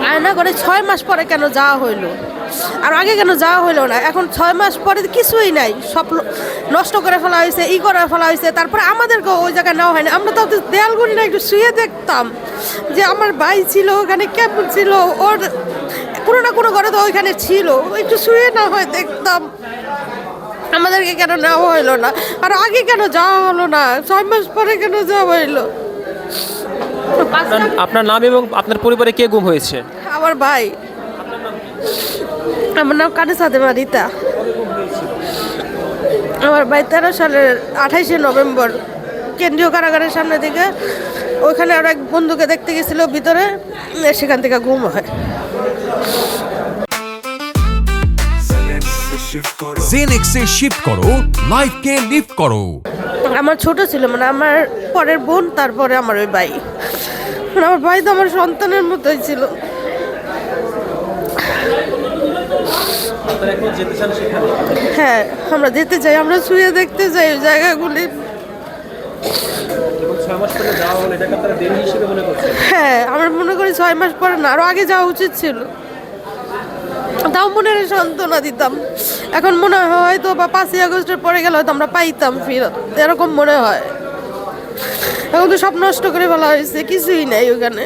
আয়না করে 6 মাস পরে কেন যাওয়া হইলো, আর আগে কেন যাওয়া হইলো না? এখন 6 মাস পরে কিছুই নাই, সব নষ্ট করে ফেলা হয়েছে, করে ফেলা হয়েছে। তারপরে আমাদেরকেও ওই জায়গায় নেওয়া হয়নি। আমরা তো দেয়ালগুলি না একটু শুয়ে দেখতাম যে আমার ভাই ছিল ওখানে, কেমন ছিল, ওর কোনো না কোনো ঘরে তো ওইখানে ছিল, একটু শুয়ে না হয় দেখতাম। আমাদেরকে কেন নেওয়া হইলো না, আর আগে কেন যাওয়া হলো না? 6 মাস পরে কেন যাওয়া হইলো? আপনার নাম এবং আপনার পরিবারে কে গুম হয়েছে? আমার ভাই। আমার নাম কানিসা দেবা রীতা। আমার ভাই 13 সালের 28শে নভেম্বর কেন্দ্রীয় কারাগারের সামনে থেকে ওইখানে আর এক বন্ধুকে দেখতে গেছিল ভিতরে, সেখান থেকে গুম হয়। জেনেক্সে শিফট করো, লাইফকে লিফট করো। আমার ছোট ছিল, মানে আমার পরের বোন, তারপরে আমার ওই ভাই। মানে আমার ভাই তো আমার সন্তানের মতোই ছিল। হ্যাঁ, আমরা যেতে চাই, আমরা শুয়ে দেখতে চাই ওই জায়গাগুলি। হ্যাঁ, আমরা মনে করি 6 মাস পরে না, আরো আগে যাওয়া উচিত ছিল। তাও মনের সান্ত্বনা দিতাম। এখন মনে হয় হয়তো বা 5ই আগস্টের পরে গেলে হয়তো আমরা পাইতাম ফিরত, এরকম মনে হয়। এখন তো সব নষ্ট করে ফেলা হয়েছে, কিছুই নাই ওখানে।